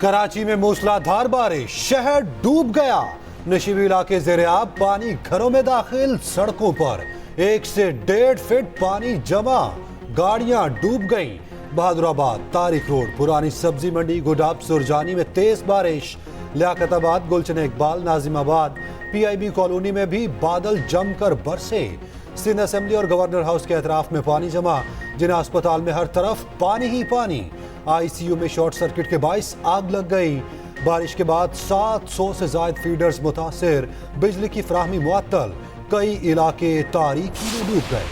कराची में मूसलाधार बारिश, शहर डूब गया। नशीबी इलाके ज़ेरे-आब, पानी घरों में दाखिल, सड़कों पर 1 से 1.5 फीट पानी जमा, गाड़ियां डूब गईं। बहादुराबाद, तारिक रोड, पुरानी सब्जी मंडी, गुडाब, सुरजानी में तेज बारिश। लियाकताबाद, गुलशन इकबाल, नाजिमाबाद, PIB कॉलोनी में भी बादल जमकर बरसे। सिंध असेंबली और गवर्नर हाउस के अतराफ में पानी जमा। जिन्हें अस्पताल में हर तरफ पानी ही पानी। ICU में शॉर्ट सर्किट के बाइस आग लग गई। बारिश के बाद 700 से ज्यादा फीडर्स मुतासिर, बिजली की फराहमी मुअत्तल, कई इलाके तारीकी में डूब गए।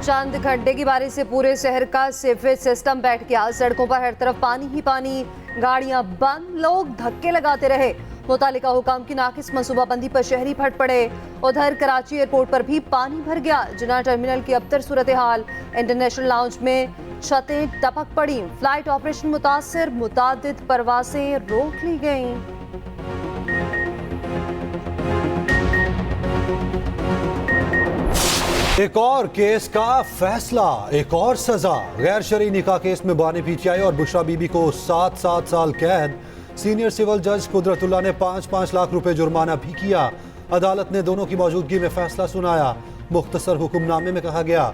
चंद घंटे की बारिश से पूरे शहर का सीवेज सिस्टम बैठ गया। सड़कों पर हर तरफ पानी ही पानी, गाड़ियां बंद, लोग धक्के लगाते रहे। मुतालिका हुकाम की नाकिस मनसूबाबंदी पर शहरी फट पड़े। उधर कराची एयरपोर्ट पर भी पानी भर गया। जिन्ना टर्मिनल की अबतर सूरत हाल, इंटरनेशनल लाउंज में छतें टपक पड़ी। फ्लाइट ऑपरेशन मुतासिर, मुतादिद परवासें रोक ली गईं। एक और केस का फैसला, एक और सजा। गैर शरई निकाह केस में बानी PTI और बुशरा बीबी को 7 साल कैद। सीनियर सिविल जज कुदरतुल्लाह ने 5-5 लाख रुपए जुर्माना भी किया। अदालत ने दोनों की मौजूदगी में फैसला सुनाया। मुख्तसर हुक्मनामे में कहा गया,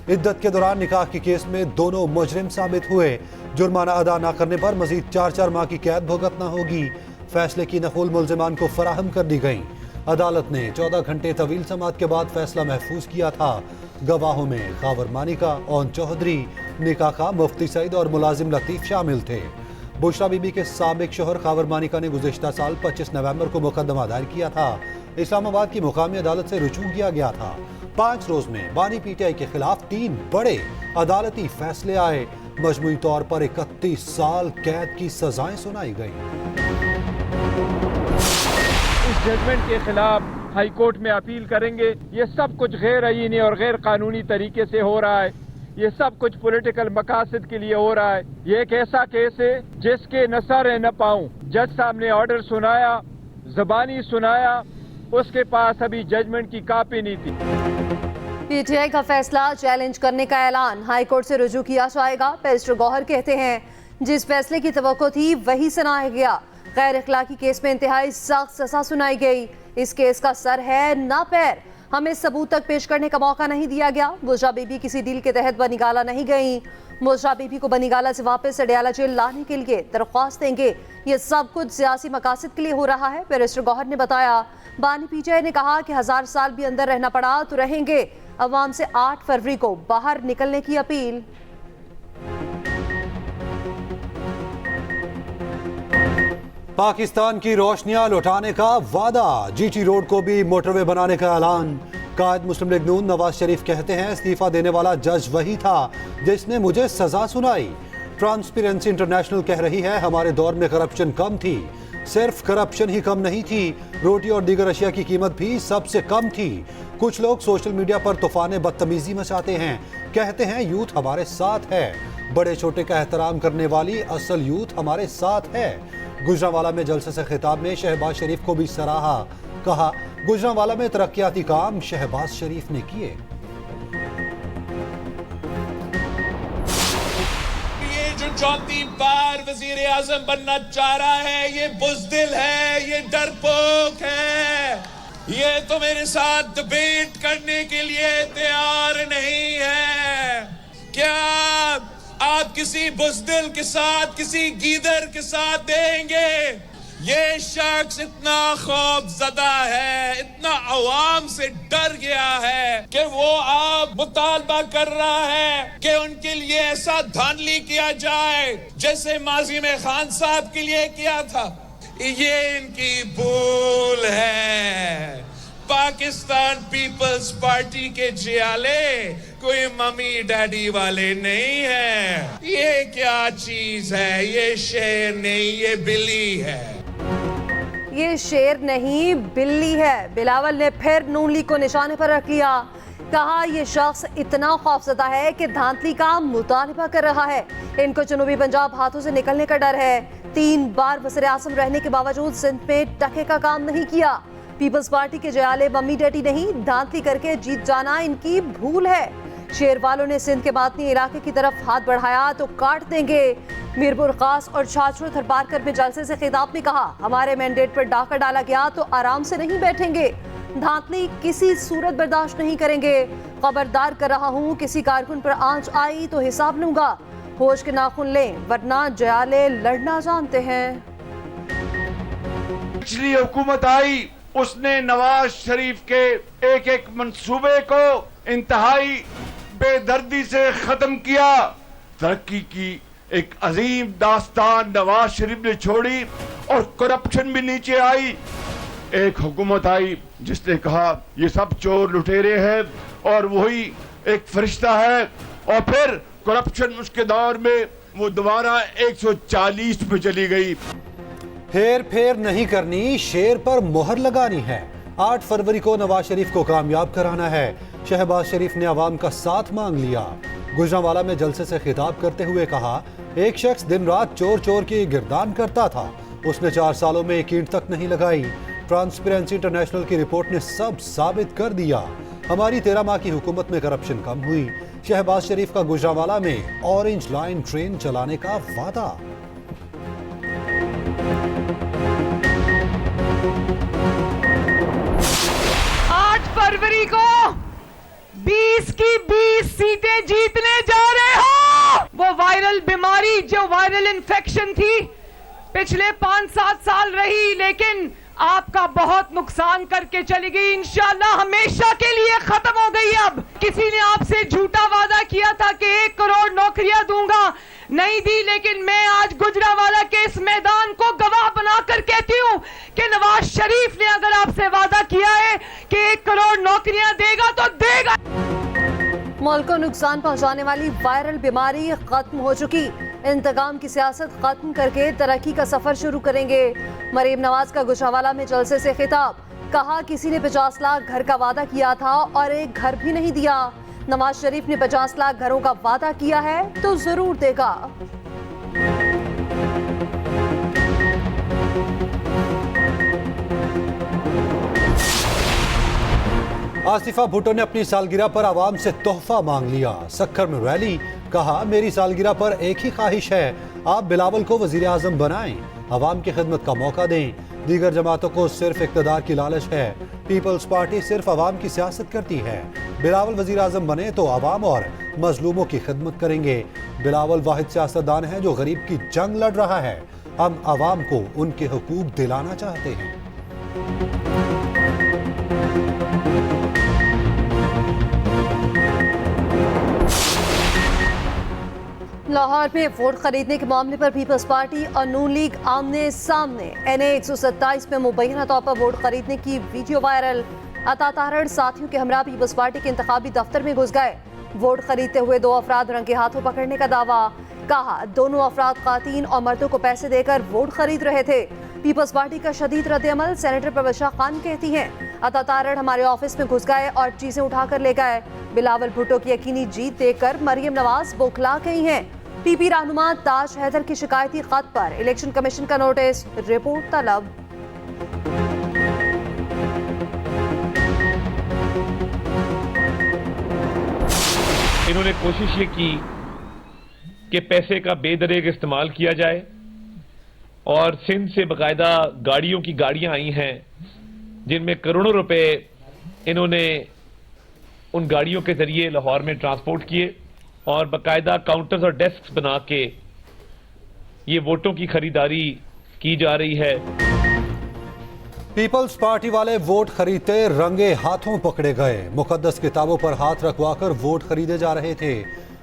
इद्दत के दौरान निकाह के केस में दोनों मुजरिम साबित हुए। जुर्माना अदा न करने पर मजीद 4 माह की कैद भुगतना होगी। फैसले की नकुल मुल्जिमान को फराहम कर दी गई। अदालत ने 14 घंटे तवील समाअत के बाद फैसला महफूज किया था। गवाहों में खावर मानिका, ओन चौधरी, निकाह का मुफ्ती सईद और मुलाजिम लतीफ शामिल थे। बुशरा बीबी के साबिक शोहर खावर मानिका ने गुज़िश्ता साल 25 नवंबर को मुकदमा दायर किया था। इस्लामाबाद की मुकामी अदालत से रुजू किया गया था। 5 रोज में बानी PTI के खिलाफ 3 बड़े अदालती फैसले आए। मजमूई तौर पर 31 साल कैद की सजाएं सुनाई गई। इस जजमेंट के खिलाफ हाई कोर्ट में अपील करेंगे। ये सब कुछ गैर आईनी और गैर कानूनी तरीके से हो रहा है। ये सब कुछ पॉलिटिकल मकासद के लिए हो रहा है। ये एक ऐसा केस है जिसके न सर है न पाँव। जज साहब ने ऑर्डर सुनाया, जबानी सुनाया, उसके पास अभी जजमेंट की कॉपी नहीं थी। PTI का फैसला चैलेंज करने का ऐलान, हाई कोर्ट से रुजू किया जाएगा। बैरिस्टर गौहर कहते हैं, जिस फैसले की तवक्को थी वही सुनाया गया। गैर अखलाकी केस में इंतहाई सख्त सजा सुनाई गई। इस केस का सर है ना पैर, हमें सबूत तक पेश करने का मौका नहीं दिया गया। बुशरा बीबी किसी डील के तहत बनीगाला नहीं गई। बुशरा बीबी को बनीगाला से वापस अडयाला जेल लाने के लिए दरख्वास्त देंगे। ये सब कुछ सियासी मकासद के लिए हो रहा है। बैरिस्टर गौहर ने बताया, बानी PTI ने कहा कि 1000 साल भी अंदर रहना पड़ा तो रहेंगे। अवाम से 8 फरवरी को बाहर निकलने की अपील। पाकिस्तान की रोशनियां लौटाने का वादा, GT रोड को भी मोटरवे बनाने का ऐलान। कायद मुस्लिम लीग नून नवाज शरीफ कहते हैं, इस्तीफा देने वाला जज वही था जिसने मुझे सजा सुनाई। ट्रांसपेरेंसी इंटरनेशनल कह रही है, हमारे दौर में करप्शन कम थी। सिर्फ करप्शन ही कम नहीं थी, रोटी और दीगर अशिया की कीमत भी सबसे कम थी। कुछ लोग सोशल मीडिया पर तूफान बदतमीजी मचाते हैं, कहते हैं यूथ हमारे साथ है। बड़े छोटे का एहतराम करने वाली असल यूथ हमारे साथ है। गुजरांवाला में जलसे से खिताब में शहबाज शरीफ को भी सराहा। कहा, गुजरांवाला में तरक्याती काम शहबाज शरीफ ने किए। ये जो 4थी बार वजीर आजम बनना चाह रहा है, ये बुज़दिल है, ये डरपोक है। ये तो मेरे साथ डिबेट करने के लिए तैयार नहीं है। क्या आप किसी बुज़दिल के साथ, किसी गीदर के साथ देंगे? ये शख्स इतना खौफज़दा है, इतना अवाम से डर गया है कि वो आप मुतालबा कर रहा है कि उनके लिए ऐसा धांधली किया जाए जैसे माजी में खान साहब के लिए किया था। ये इनकी भूल है। पाकिस्तान पीपल्स पार्टी के जियाले कोई मम्मी डैडी वाले नहीं है। ये क्या चीज है? ये शेर नहीं, ये बिल्ली है। ये शेर नहीं बिल्ली है। बिलावल ने फिर नून लीग को निशाने पर रख लिया। कहा, ये शख्स इतना खौफजदा है कि धांधली का मुतालिबा कर रहा है। इनको जनूबी पंजाब हाथों से निकलने का डर है। 3 बार वज़ीर आज़म रहने के बावजूद सिंध में टके का काम नहीं किया। पीपल्स पार्टी के जयाले मम्मी डैडी नहीं, धांधली करके जीत जाना इनकी भूल है। शेर वालों ने सिंध के बातनी इलाके की तरफ हाथ बढ़ाया तो काट देंगे। मीरपुर खास और छाछड़ थरपारकर में जलसे से खिताब में कहा, हमारे मैंडेट पर डाका डाला गया तो आराम से नहीं बैठेंगे, धांधली किसी सूरत बर्दाश्त नहीं करेंगे। खबरदार कर रहा हूं, किसी कारकुन पर आंच आई तो हिसाब लूंगा। होश के नाखून लें वरना जयाले लड़ना जानते हैं। पिछली हुकूमत आई, उसने नवाज शरीफ के एक एक मंसूबे को इंतहाई बेदर्दी से खत्म किया। तरक्की की एक अजीम दास्तान नवाज शरीफ ने छोड़ी और करप्शन भी नीचे आई। एक हुकूमत आई जिसने कहा ये सब चोर लुटेरे हैं और वही एक फरिश्ता है, और फिर करप्शन उसके दौर में वो दोबारा 140 पे चली गई। हेर फेर नहीं करनी, शेर पर मोहर लगानी है। 8 फरवरी को नवाज शरीफ को कामयाब कराना है। शहबाज शरीफ ने अवाम का साथ मांग लिया। गुजरांवाला में जलसे से खिताब करते हुए कहा, एक शख्स दिन रात चोर चोर की गिरदान करता था, उसने 4 सालों में एक ईंट तक नहीं लगाई। ट्रांसपेरेंसी इंटरनेशनल की रिपोर्ट ने सब साबित कर दिया। हमारी 13 माह की हुकूमत में करप्शन कम हुई। शहबाज शरीफ का गुजरांवाला में ऑरेंज लाइन ट्रेन चलाने का वादा। फरवरी को 20 की 20 सीटें जीतने जा रहे हो। वो वायरल बीमारी जो वायरल इन्फेक्शन थी पिछले 5-7 साल रही, लेकिन आपका बहुत नुकसान करके चली गई, इंशाल्लाह हमेशा के लिए खत्म हो गई। अब किसी ने आपसे झूठा वादा किया था कि 1 करोड़ नौकरियां दूंगा, नहीं दी, लेकिन मैं आज गुजरांवाला के इस मैदान को गवाह बनाकर कहती हूं कि नवाज शरीफ ने अगर आपसे वादा किया है कि 1 करोड़ नौकरियां देगा तो देगा। मुल्क को नुकसान पहुंचाने वाली वायरल बीमारी खत्म हो चुकी। इंतकाम की सियासत खत्म करके तरक्की का सफर शुरू करेंगे। मरीम नवाज का गुजरांवाला में जलसे से खिताब, कहा किसी ने 50 लाख घर का वादा किया था और एक घर भी नहीं दिया। नवाज शरीफ ने 50 लाख घरों का वादा किया है तो जरूर देगा। आसिफा भुट्टो ने अपनी सालगिरह पर आवाम से तोहफा मांग लिया। सक्खर में रैली, कहा मेरी सालगिरह पर एक ही ख्वाहिश है, आप बिलावल को वजीर आजम बनाएं, आवाम की खिदमत का मौका दें। दीगर जमातों को सिर्फ इक़्तिदार की लालच है, पीपल्स पार्टी सिर्फ आवाम की सियासत करती है। बिलावल वजीर आजम बने तो आवाम और मजलूमों की खिदमत करेंगे। बिलावल वाहिद सियासतदान है जो गरीब की जंग लड़ रहा है। हम आवाम को उनके हुकूक दिलाना चाहते हैं। लाहौर में वोट खरीदने के मामले पर पीपल्स पार्टी और नून लीग आमने सामने। NA 127 में मुबैना तौर पर वोट खरीदने की वीडियो वायरल। अता तारड़ साथियों के हमरा पीपल्स पार्टी के इंतखाबी दफ्तर में घुस गए। वोट खरीदते हुए 2 अफराद रंगे हाथों पकड़ने का दावा। कहा दोनों अफराद खातीन और मर्दों को पैसे देकर वोट खरीद रहे थे। पीपल्स पार्टी का शदीद रद्द-ए-अमल, सेनेटर परवशा खान कहती हैं, अता तारड़ हमारे ऑफिस में घुस गए और चीजें उठाकर ले गए। बिलावल भुट्टो की यकीनी जीत देखकर मरियम नवाज बौखला गई हैं। पीपी रहनुमा ताज हैदर की शिकायती खत पर इलेक्शन कमीशन का नोटिस, रिपोर्ट तलब। इन्होंने कोशिश ये की कि पैसे का बेदरेग इस्तेमाल किया जाए और सिंध से बाकायदा गाड़ियों की गाड़ियां आई हैं जिनमें करोड़ों रुपए इन्होंने उन गाड़ियों के जरिए लाहौर में ट्रांसपोर्ट किए और बाकायदा काउंटर्स और डेस्क बना के ये वोटों की खरीदारी की जा रही है। पीपल्स पार्टी वाले वोट खरीदते रंगे हाथों पकड़े गए। मुकद्दस किताबों पर हाथ रखवाकर वोट खरीदे जा रहे थे।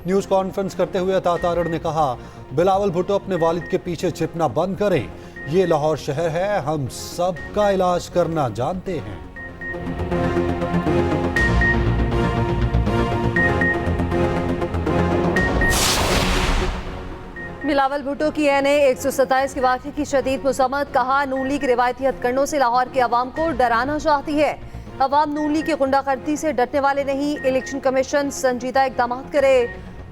न्यूज कॉन्फ्रेंस करते हुए अता तारड़ ने कहा बिलावल भुट्टो अपने वालिद के पीछे छिपना बंद करें। ये लाहौर शहर है, हम सबका इलाज करना जानते हैं। बिलावल भुट्टो की NA 127 के वाक़े की शदीद मज़म्मत। कहा नून लीग रिवायती हथकंडों से लाहौर के अवाम को डराना चाहती है। अवाम नून लीग की गुंडागर्दी से डरने वाले नहीं। इलेक्शन कमीशन संजीदा इक़दाम करे,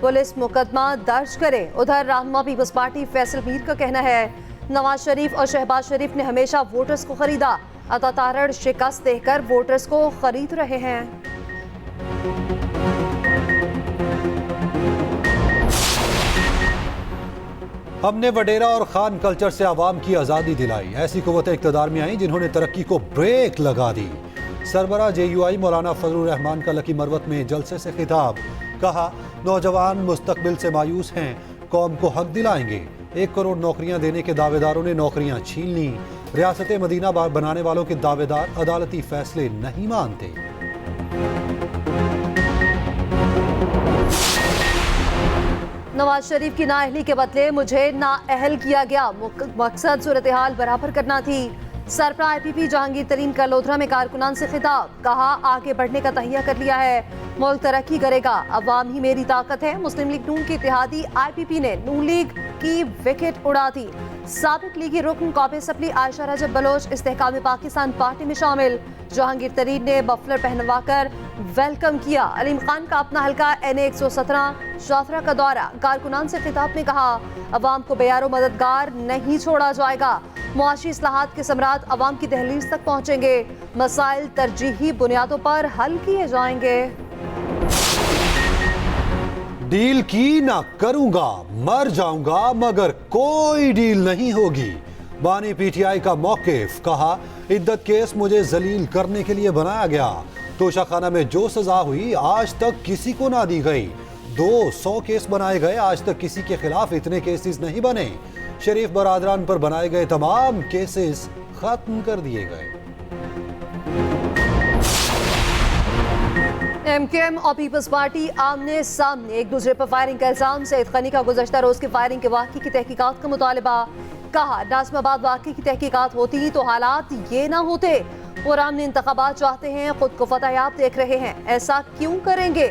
पुलिस मुकदमा दर्ज करे। उधर रहनुमा पीपल्स पार्टी फैसल मीर का कहना है नवाज शरीफ और शहबाज शरीफ ने हमेशा वोटर्स को खरीदा, अतातारड़ शिकस्त देकर वोटर्स को खरीद रहे हैं। हमने वडेरा और खान कल्चर से आवाम की आज़ादी दिलाई, ऐसी कुव्वतें इक़्तिदार में आई जिन्होंने तरक्की को ब्रेक लगा दी। सरबरा JUI मौलाना फजलुर रहमान का लकी मरवत में जलसे से खिताब, कहा नौजवान मुस्तकबिल से मायूस हैं, कौम को हक दिलाएंगे। 1 करोड़ नौकरियां देने के दावेदारों ने नौकरियां छीन ली। रियासत मदीना बनाने वालों के दावेदार अदालती फैसले नहीं मानते। नवाज शरीफ की नाअहली के बदले मुझे नाअहल किया गया, मकसद सूरत हाल बराबर करना थी। सरबराह IPP जहांगीर तरीन का लोधरा में कारकुनान से खिताब, कहा आगे बढ़ने का तहिया कर लिया है, मुल्क तरक्की करेगा, अवाम ही मेरी ताकत है। मुस्लिम लीग नून के इत्तेहादी IPP ने नून लीग की विकेट उड़ा दी। साबिक लीगी रुकन कौमी असम्बली आयशा रजब बलोच इस्तेहकाम पाकिस्तान पार्टी में शामिल। जहांगीर तरीन ने मफलर पहनवाकर वेलकम किया। अलीम खान का अपना हल्का NA 117 शाफरा का दौरा, कारकुनान से खिताब में कहा अवाम को बेयारो मददगार नहीं छोड़ा जाएगा। मुआशी इस्लाहात के समरात अवाम की दहलीज तक पहुंचेंगे, मसाइल तरजीही बुनियादों पर हल किए जाएंगे। डील की ना करूंगा, मर जाऊंगा मगर कोई डील नहीं होगी। बानी PTI का मौकिफ, कहा इद्दत केस मुझे जलील करने के लिए बनाया गया। तोशाखाना में जो सजा हुई आज तक किसी को ना दी गई। 200 केस बनाए गए, आज तक किसी के खिलाफ इतने केसेस नहीं बने। शरीफ बरादरान पर बनाए गए तमाम केसेस खत्म कर दिए गए। MKM और पीपल्स पार्टी आमने सामने, एक दूसरे पर फायरिंग का इल्जाम। सईद खनी का गुज़श्ता रोज की फायरिंग के वाक़े की तहकीकात का मुतालबा, कहा नाज़िमाबाद वाक़े की तहकीकात होती तो हालात ये ना होते। पुराने इंतखाबात चाहते हैं, खुद को फतहयाब देख रहे हैं, ऐसा क्यों करेंगे।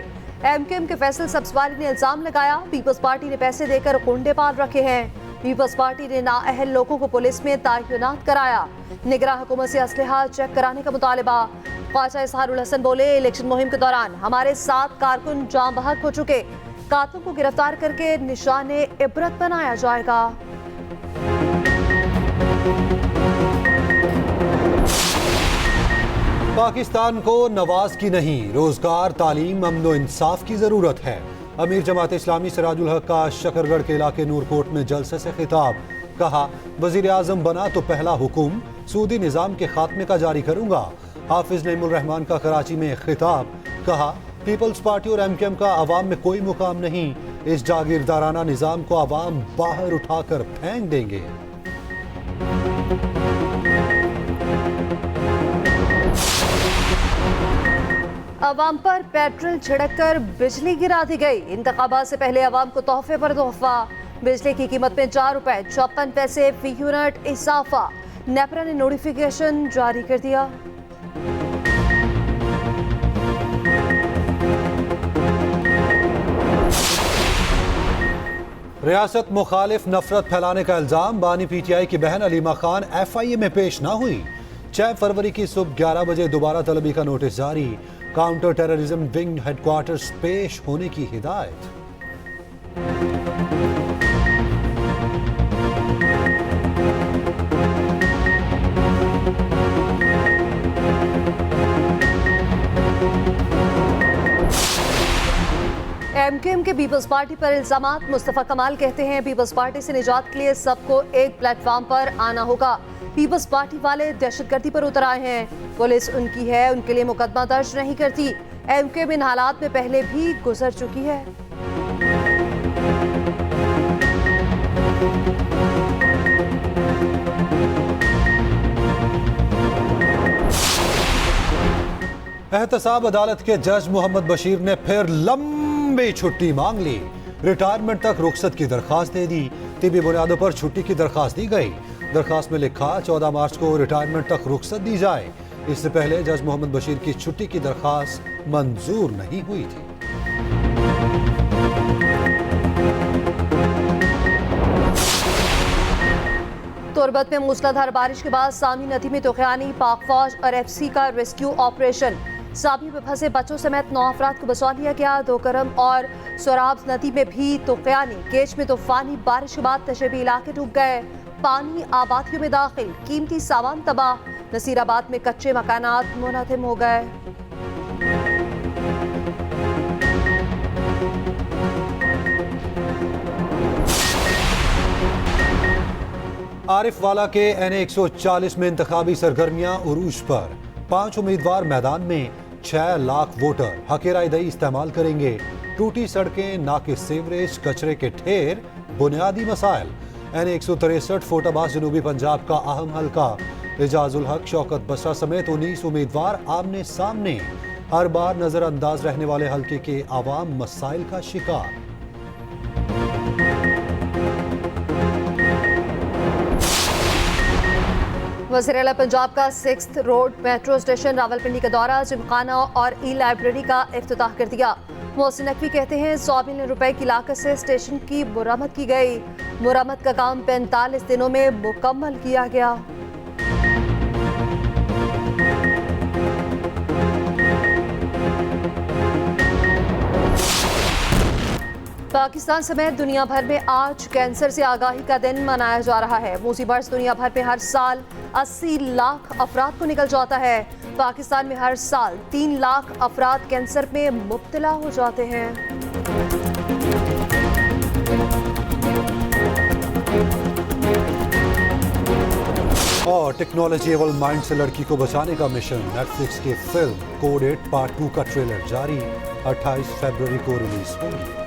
MKM के फैसल सब्जवारी ने इल्जाम लगाया पीपल्स पार्टी ने पैसे देकर गुंडे पाल रखे हैं। पीपल्स पार्टी ने नाअहल लोगों को पुलिस में तैनात कराया। निगरान हुकूमत से असलहा चेक कराने का मुतालबा। ख्वाजा इजहारुल हसन बोले इलेक्शन मुहिम के दौरान हमारे 7 कारकुन जाम बहक हो चुके, कातिलों को गिरफ्तार करके निशाने इबरत बनाया जाएगा। पाकिस्तान को नवाज की नहीं, रोजगार, तालीम, अमन व इंसाफ की जरूरत है। अमीर जमात इस्लामी सिराजुल हक का शकरगढ़ के इलाके नूरकोट में जलसे से खिताब, कहा वजीर आजम बना तो पहला हुक्म सूदी निज़ाम के खात्मे का जारी करूंगा। हाफिज नईमुर रहमान का कराची में खिताब, कहा पीपल्स पार्टी और MKM का अवाम में कोई मुकाम नहीं, इस जागीरदाराना निज़ाम को अवाम बाहर उठाकर फेंक देंगे। अवाम पर पेट्रोल छिड़ककर बिजली गिरा दी गई। इंतखाबात से पहले अवाम को तोहफे पर तोहफा, बिजली की कीमत में 4 रुपए 54 पैसे फी यूनिट इजाफा। नेपरा ने नोटिफिकेशन जारी कर दिया। रियासत मुखालिफ नफरत फैलाने का इल्जाम, बानी PTI की बहन अलीमा खान FIA में पेश ना हुई। 6 फरवरी की सुबह 11 बजे दोबारा तलबी का नोटिस जारी, काउंटर टेररिज्म विंग हेडक्वार्टर्स पेश होने की हिदायत। MKM के पीपल्स पार्टी पर इल्जामात, मुस्तफा कमाल कहते हैं पीपल्स पार्टी से निजात के लिए सबको एक प्लेटफॉर्म पर आना होगा। पीपल्स पार्टी वाले दहशतगर्दी पर उतर आए हैं, पुलिस उनकी है, उनके लिए मुकदमा दर्ज नहीं करती। MKM इन हालात में पहले भी गुजर चुकी है। एहतसाब अदालत के जज मोहम्मद बशीर ने फिर लंबी छुट्टी मांग ली, रिटायरमेंट तक रुखसत की दरखास्त दे दी। तिबी बुनियादों पर छुट्टी की दरखास्त दी गई। दरखास्त में लिखा 14 मार्च को रिटायरमेंट तक रुखसत दी जाए। इससे पहले जज मोहम्मद बशीर की छुट्टी की दरखास्त मंजूर नहीं हुई थी। तुरबत में मूसलाधार बारिश के बाद सामी नदी में तूफानी, पाक फौज और FC का रेस्क्यू ऑपरेशन। सामी में फंसे बच्चों समेत 9 अफराद को बचा लिया गया। दोकरम और सोराब नदी में भी तूफानी, केच में तूफानी बारिश के बाद तशेबी इलाके डूब गए। पानी आबादियों में दाखिल, कीमती सामान तबाह। नसीराबाद में कच्चे मकानात मुनहदम हो गए। आरिफ वाला के NA-140 में इंतखाबी सरगर्मियां उरूज पर। 5 उम्मीदवार मैदान में, 6 लाख वोटर हक रायदही इस्तेमाल करेंगे। टूटी सड़कें, नाके सीवरेज, कचरे के ढेर, बुनियादी मसाइल। NA-163 फोटाबाज जनूबी पंजाब का अहम हल्का। एजाजुल हक, शौकत बसरा समेत 19 उम्मीदवार आमने सामने। हर बार नजरअंदाज रहने वाले हल्के के आवाम मसाइल का शिकार। वज़ीर आला पंजाब का 6th road metro station Rawalpindi का दौरा, जिमखाना और ई-लाइब्रेरी का इफ्तिताह कर दिया। मोहसिन नकवी कहते हैं 100 मिलियन रुपए की लागत से स्टेशन की मुरम्मत की गई। मुरम्मत का काम 45 दिनों में मुकम्मल किया गया। पाकिस्तान समेत दुनिया भर में आज कैंसर से आगाही का दिन मनाया जा रहा है। मूसी बर्स दुनिया भर में हर साल 80 लाख अफराद को निकल जाता है। पाकिस्तान में हर साल 3 लाख अफराद कैंसर में मुब्तला हो जाते हैं। और टेक्नोलॉजी माइंड से लड़की को बचाने का मिशन। नेटफ्लिक्स की फिल्म कोड 8 पार्ट 2 का ट्रेलर जारी। 28 फरवरी को रिलीज होगी।